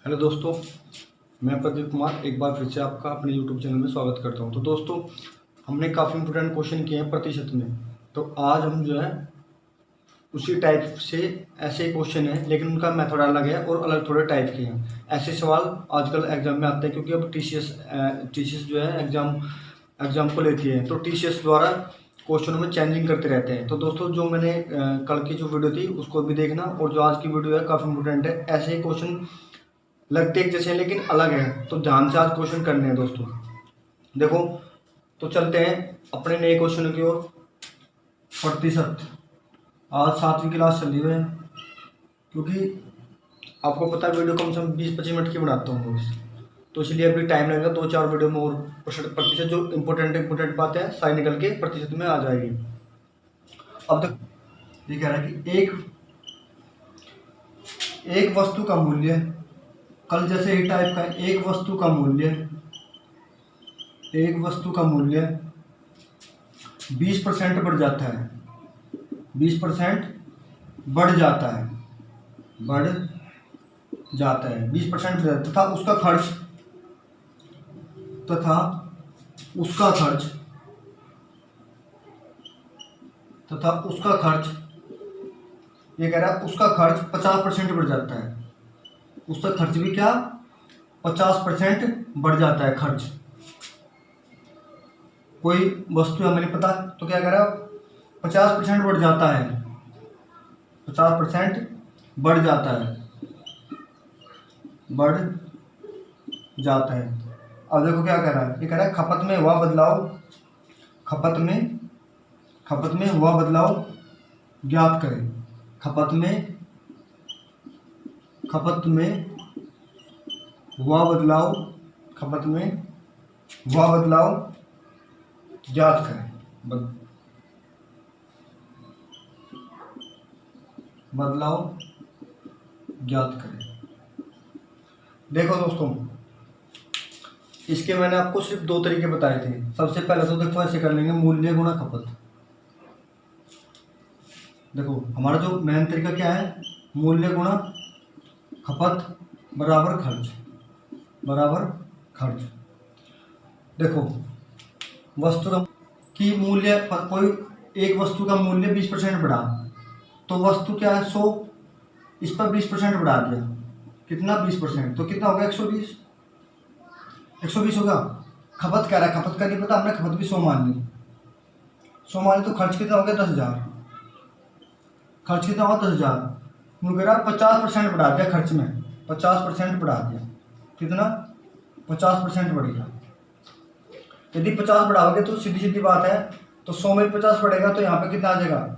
Hello दोस्तों, मैं प्रदीप कुमार एक बार फिर से आपका अपने यूट्यूब चैनल में स्वागत करता हूं। तो दोस्तों, हमने काफ़ी इंपोर्टेंट क्वेश्चन किए हैं प्रतिशत में। तो आज हम जो है उसी टाइप से ऐसे क्वेश्चन हैं, लेकिन उनका मेथड अलग है और अलग थोड़े टाइप के हैं। ऐसे सवाल आजकल एग्जाम में आते हैं, क्योंकि अब टीसीएस जो है एग्जाम को लेती है। तो टीसीएस द्वारा क्वेश्चनों में चेंजिंग करते रहते हैं। तो दोस्तों, जो मैंने कल की जो वीडियो थी उसको भी देखना, और जो आज की वीडियो है काफ़ी इंपोर्टेंट है। ऐसे ही क्वेश्चन लगते एक जैसे हैं लेकिन अलग है, तो ध्यान से आज क्वेश्चन करने हैं दोस्तों। देखो, तो चलते हैं अपने नए क्वेश्चन की ओर। प्रतिशत, आज 7वीं क्लास चल रही है, क्योंकि आपको पता है वीडियो कम से कम 20-25 मिनट की बनाता हूँ रोज, तो इसलिए अभी टाइम लगेगा 2-4 वीडियो में, और प्रतिशत जो इम्पोर्टेंट बात है सारी निकल के प्रतिशत में आ जाएगी। अब तक ये कह रहा है कि एक वस्तु का मूल्य, कल जैसे ही टाइप का, एक वस्तु का मूल्य 20% बढ़ जाता है, 20% बढ़ जाता है 20% तथा उसका खर्च ये कह रहा है उसका खर्च 50% बढ़ जाता है। उसका खर्च भी क्या 50% बढ़ जाता है खर्च। कोई वस्तु हमें नहीं पता, तो क्या कह रहा है 50% बढ़ जाता है, 50% बढ़ जाता है। अब देखो क्या कह रहा है, ये कह रहा है खपत में हुआ बदलाव ज्ञात करें। खपत में हुआ बदलाव ज्ञात करें। बदलाव ज्ञात करें। देखो दोस्तों, इसके मैंने आपको सिर्फ 2 तरीके बताए थे। सबसे पहले तो देखो ऐसे कर लेंगे, मूल्य गुणा खपत। देखो हमारा जो मेन तरीका क्या है, मूल्य गुणा खपत बराबर खर्च। देखो वस्तु की मूल्य, कोई एक वस्तु का मूल्य 20% बढ़ा, तो वस्तु क्या है 100, इस पर 20% बढ़ा दिया, कितना 20%, तो कितना होगा 120 होगा। खपत कह रहा है, खपत का नहीं पता, हमने खपत भी 100 मान ली, तो खर्च कितना हो गया 10,000। खर्च कितना होगा 10,000, क्यों कह रहा 50% बढ़ा दिया खर्च में, 50% बढ़ा दिया, कितना 50% बढ़ गया। यदि 50 बढ़ाओगे तो सीधी बात है, तो 100 में 50 बढ़ेगा, तो यहाँ पे कितना आ जाएगा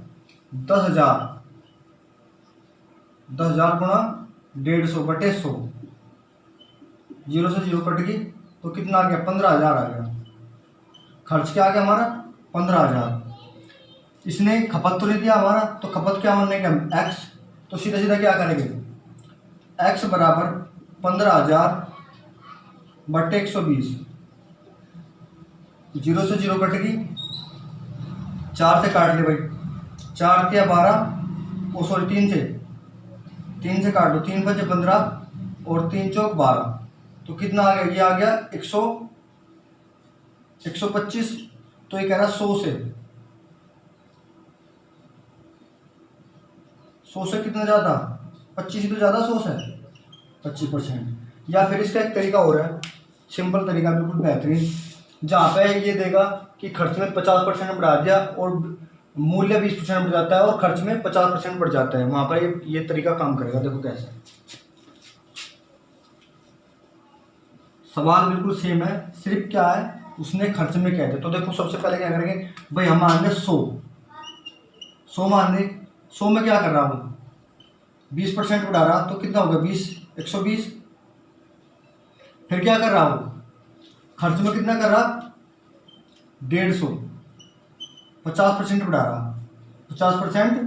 10,000 गुणा 150/100, 0 से 0 कट गई, तो कितना आ गया 15,000 आ गया। खर्च क्या आ गया हमारा 15,000। इसने खपत तो नहीं दिया हमारा, तो खपत क्या मानने का x, तो सीधा क्या करेंगे, x बराबर 15,000/120, 0 से 0 कट गई, 4 से काट ले भाई, 4 के 12, सॉरी 3 से काट लो, 3 बचे 15 और 3 चौक 12, तो कितना आ गया, ये आ गया 125। तो ये कह रहा 100 से कितना ज़्यादा, 25 ही तो ज़्यादा 100 से 25%। या फिर इसका एक तरीका और है, सिंपल तरीका, बिल्कुल बेहतरीन, जहाँ पे ये देगा कि खर्च में 50% बढ़ा दिया और मूल्य 20% बढ़ जाता है, और खर्च में 50% बढ़ जाता है, वहाँ पर ये तरीका काम करेगा। देखो कैसे, सवाल बिल्कुल सेम है, सिर्फ क्या है उसने खर्च में कह दिया। तो देखो सबसे पहले क्या करेंगे भाई, हम मान लें 100 मान लें, 100 में क्या कर रहा हूँ 20% बढ़ा रहा, तो कितना होगा 120। फिर क्या कर रहा हूँ, खर्च में कितना कर रहा 150, 50% बढ़ा रहा, 50%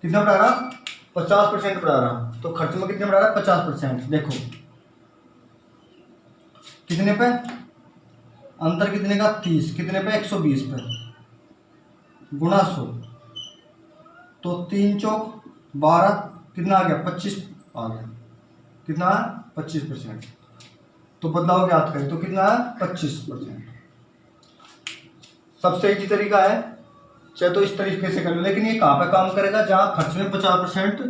कितना बढ़ा रहा 50% बढ़ा रहा, तो खर्च में कितने बढ़ा रहा 50%। देखो कितने पे अंतर, कितने का 30, कितने पे 120 पे, गुणा 100, तो 3 चौक 12, कितना आ गया 25 आ गया। कितना है 25%। तो बदलाव ज्ञात करें तो कितना है 25%। सबसे इजी तरीका है, चाहे तो इस तरीके से कर लो, लेकिन ये कहाँ पे काम करेगा, जहाँ खर्च में 50%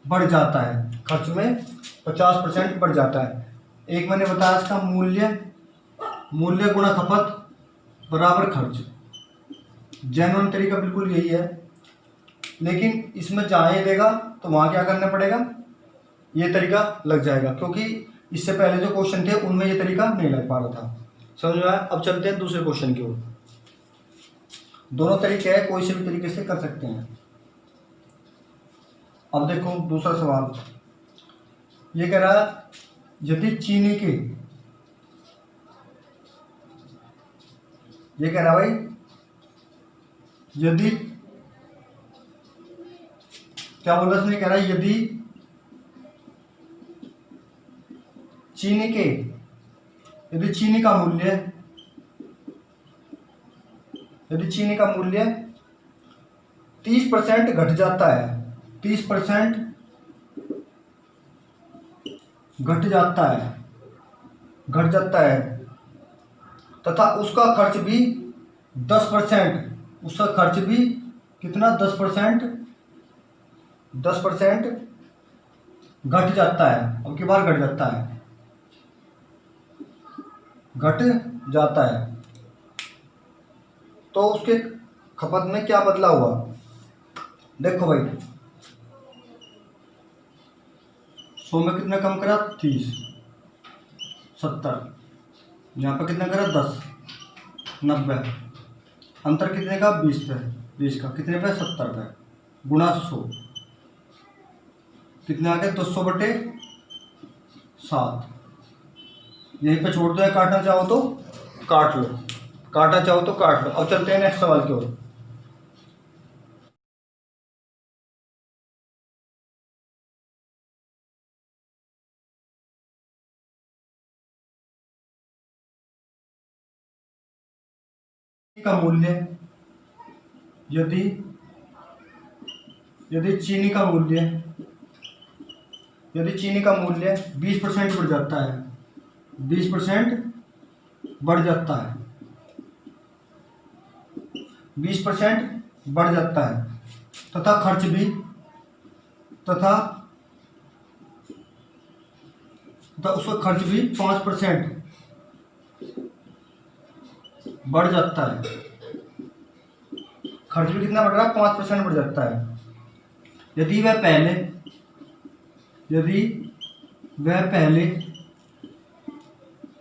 बढ़ जाता है, खर्च में 50% बढ़ जाता है। एक मैंने बताया इसका मूल्य गुणा खपत बराबर खर्च। जेन्युइन तरीका बिल्कुल यही है, लेकिन इसमें जहाँ ये देगा तो वहाँ क्या करना पड़ेगा, ये तरीका लग जाएगा, क्योंकि इससे पहले जो क्वेश्चन थे उनमें ये तरीका नहीं लग पा रहा था। समझ में आया? अब चलते हैं दूसरे क्वेश्चन की ओर। दोनों तरीके हैं, कोई से भी तरीके से कर सकते हैं। अब देखो दूसरा सवाल, ये कह रहा है यदि चीनी के, ये कह रहा है भाई यदि, क्या बोल रहा है इसमें, कह रहा है यदि चीनी के, यदि चीनी का मूल्य, यदि चीनी का मूल्य 30% घट जाता है, 30% घट जाता है तथा उसका खर्च भी 10%, उसका खर्च भी कितना 10% घट जाता है, अब की बार घट जाता है, तो उसके खपत में क्या बदला हुआ। देखो भाई 100 में कितना कम करा 30, 70, यहाँ पर कितना करा 10, 90, अंतर कितने का 20 पे, 20 का कितने पे 70 पे, गुणा 100, कितने आ गए 200/7। यहीं पे छोड़ दो, या काटना चाहो तो काट लो, काटना चाहो तो काट लो। अब चलते हैं नेक्स्ट सवाल की ओर। का मूल्य, यदि चीनी का मूल्य 20% बढ़ जाता है, 20% बढ़ जाता है, 20% बढ़ जाता है तथा खर्च भी, तथा उसका खर्च भी 5% बढ़ जाता है, खर्च भी कितना बढ़ रहा है 5% बढ़ जाता है। यदि वह पहले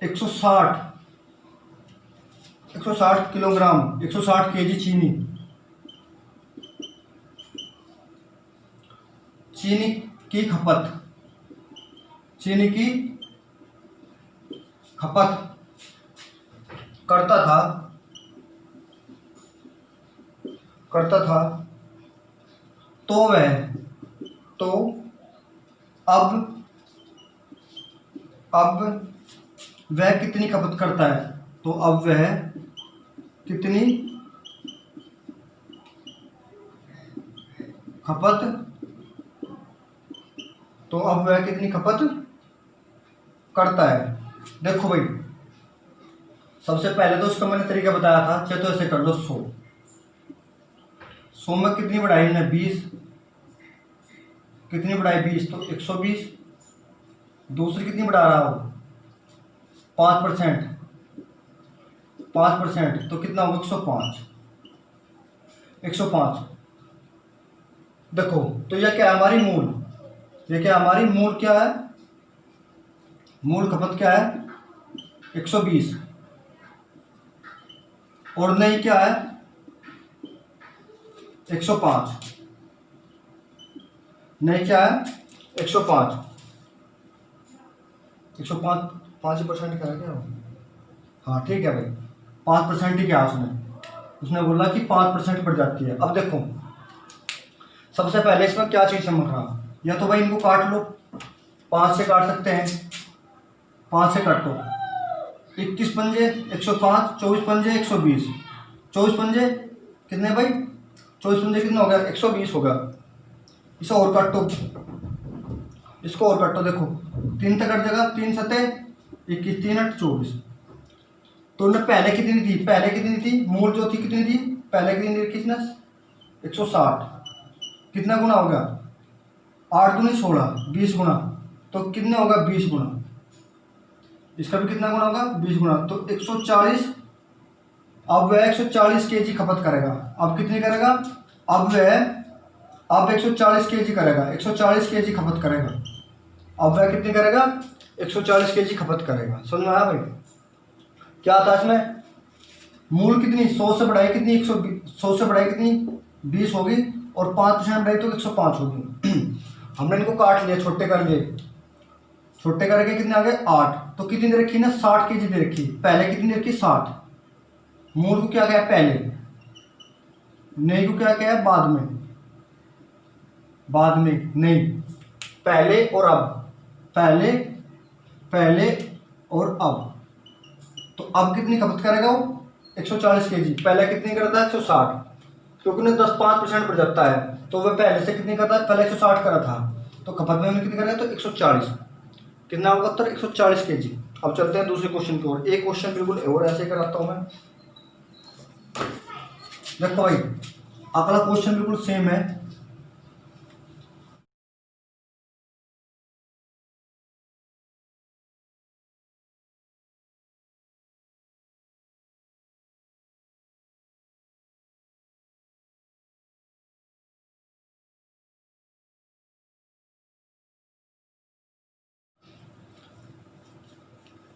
160 किलोग्राम, 160 केजी चीनी की खपत करता था, तो अब वह कितनी खपत करता है, तो अब वह कितनी खपत करता है। देखो भाई सबसे पहले तो उसका मैंने तरीका बताया था, चाहे तो ऐसे कर लो 100 में कितनी बढ़ाई हमने 20, कितनी बढ़ाई 20 तो 120, दूसरी कितनी बढ़ा रहा हो 5% तो कितना होगा 105। देखो तो यह क्या है हमारी मूल, क्या है, मूल खपत क्या है 120, और नई क्या है 105, नई क्या है 105, 5% का है क्या, हाँ ठीक है भाई 5% ही क्या उसने बोला कि 5% बढ़ जाती है। अब देखो सबसे पहले इसमें क्या चीज़ समझ रहा, या तो भाई इनको काट लो, 5 से काट सकते हैं, 5 से काटो, 21 पंजे 105, 24 पंजे 120, 24 पंजे कितने भाई 24 पंजे कितना हो गया 120 होगा। इसे और काटो, इसको और काटो, देखो 3 तक कट जाएगा, 3 सते 21, 3 8 24। तो उन्हें पहले कितनी थी, पहले कितनी थी, मूल जो थी कितनी थी, पहले कितनी रखी थी ना 160। कितना गुना हो गया, 8 दूनी 16, 20 गुना। तो कितने होगा 20 गुना, इसका भी कितना गुना होगा 20 गुना। तो 140, अब वह 140 केजी खपत करेगा। अब कितनी करेगा, अब 140 केजी करेगा, 140 केजी खपत करेगा। अब वह कितनी करेगा, 140 केजी खपत करेगा। समझ में आया भाई, क्या था इसमें, मूल कितनी 100 से बढ़ाई कितनी 100 से बढ़ाई कितनी 20 होगी, और 5% बढ़ाई तो 105 होगी। हमने इनको काट लिया, छोटे कर लिए, छोटे करके कितने आ गए 8। तो कितनी दे रखी ना 60 केजी दे रखी, पहले कितनी दे रखी 60। मूल को क्या क्या है पहले, नहीं को क्या क्या है बाद में, बाद में नहीं, पहले और अब, पहले पहले और अब। तो अब कितनी खपत करेगा वो 140 केजी, पहले कितनी करता है 160, क्योंकि उन्हें 10-5% बढ़ जाता है। तो वह पहले से कितनी करता है, पहले 160 करा था, तो खपत में कितनी करेगा तो 140। कितना होगा उत्तर 140 केजी। अब चलते हैं दूसरे क्वेश्चन की ओर। एक क्वेश्चन बिल्कुल और ऐसे कराता हूं मैं, देखो भाई अगला क्वेश्चन बिल्कुल सेम है।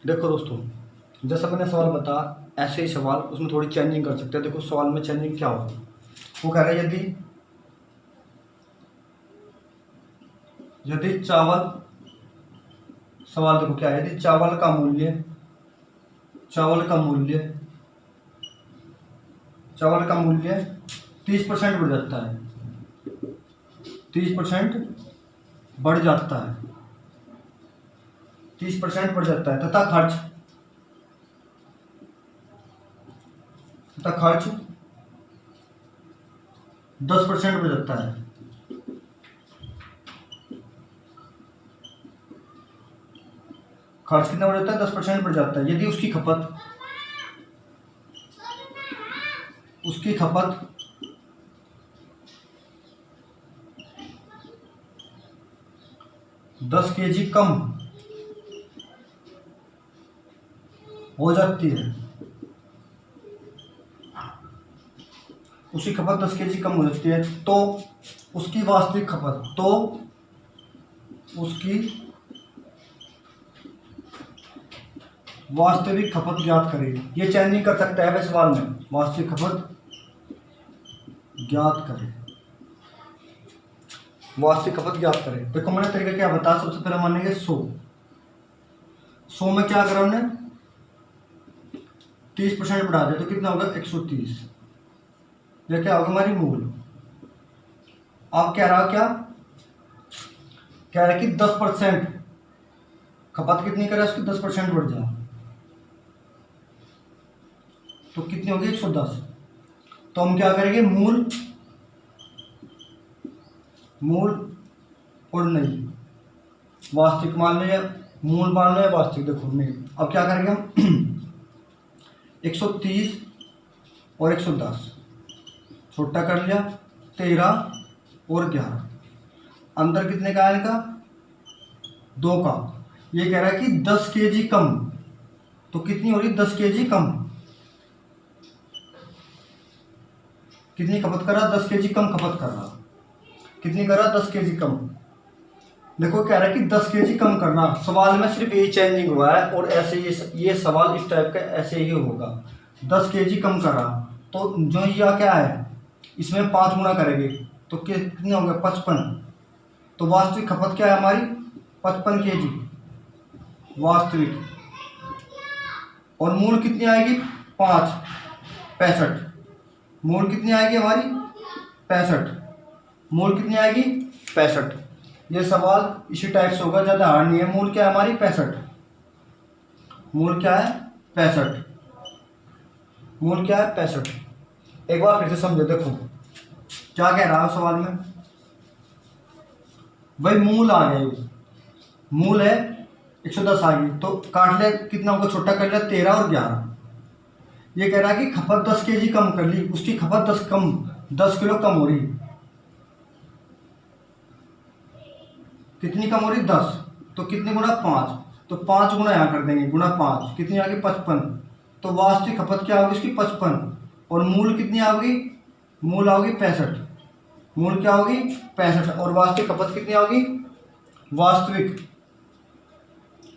देखो दोस्तों, जैसा मैंने सवाल बताया ऐसे ही सवाल उसमें थोड़ी चेंजिंग कर सकते हैं। देखो सवाल में चेंजिंग क्या होगी, वो कह रहा है यदि चावल, सवाल देखो क्या है, यदि चावल का मूल्य, चावल का मूल्य 30% बढ़ जाता है, 30% बढ़ जाता है, 30% बढ़ जाता है, तथा खर्च 10% बढ़ जाता है। खर्च कितना बढ़ जाता है 10% बढ़ जाता है। यदि उसकी खपत 10 केजी कम हो जाती है, उसकी खपत 10 केजी कम हो जाती है, तो उसकी वास्तविक खपत, तो उसकी वास्तविक खपत ज्ञात करेगी। ये चेंजिंग कर सकता है वैसे सवाल में, वास्तविक खपत ज्ञात करें, वास्तविक खपत ज्ञात करें। देखो मैंने तरीका क्या बताया, सबसे पहले मानेंगे 100 में क्या करा हमने 30% बढ़ा दिया, तो कितना होगा 130। यह क्या होगा हमारी मूल। अब कह रहा कि 10% खपत कितनी करे, उसकी 10% बढ़ जाए, तो कितनी होगी 110। तो हम क्या करेंगे, मूल और नहीं, वास्तविक मान लो या मूल मान लो या वास्तविक, देखो नहीं। अब क्या करेंगे हम 130 और 110 छोटा कर लिया, 13 और 11, अंतर कितने का आएगा 2 का। ये कह रहा है कि 10 केजी कम, तो कितनी हो रही 10 केजी कम, कितनी खपत कर रहा 10 केजी कम खपत कर रहा, कितनी कर रहा 10 केजी कम। देखो कह रहा है कि 10 केजी कम करना, सवाल में सिर्फ ये चेंजिंग हुआ है, और ऐसे ये सवाल इस टाइप का ऐसे ही होगा। 10 केजी कम कर रहा, तो जो यह क्या है इसमें 5 गुना करेंगे, तो कितने हो गए 55। तो वास्तविक खपत क्या है हमारी 55 केजी वास्तविक, और मूल कितनी आएगी 5 65। मूल कितनी आएगी हमारी 65, मूल कितनी आएगी 65। ये सवाल इसी टाइप से होगा, ज़्यादा हार्ड नहीं है। मूल क्या है हमारी 65, मूल क्या है 65, मूल क्या है 65। एक बार फिर से समझो, देखो क्या कह रहा है सवाल में, भाई मूल आ गए, मूल है 110 आ गई, तो काट ले, कितना होगा, छोटा कर लिया 13 और 11। ये कह रहा है कि खपत 10 केजी कम कर ली, उसकी खपत 10 किलो कम हो रही। कितनी कम हो रही, 10। तो कितनी गुना 5, तो 5 गुना यहाँ कर देंगे, गुना 5 कितनी आ गई, 55। तो वास्तविक खपत क्या होगी इसकी, 55। और मूल कितनी आओगी, मूल आओगी 65। मूल क्या होगी, 65। और वास्तविक खपत कितनी आओगी, वास्तविक,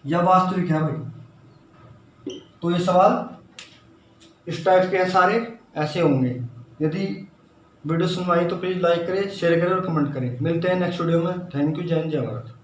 या वास्तविक है भाई। तो ये सवाल इस टाइप के हैं सारे, ऐसे होंगे। यदि वीडियो सुनवाई तो प्लीज़ लाइक करें, शेयर करें और कमेंट करें। मिलते हैं नेक्स्ट वीडियो में। Thank you. जय हिंद, जय भारत।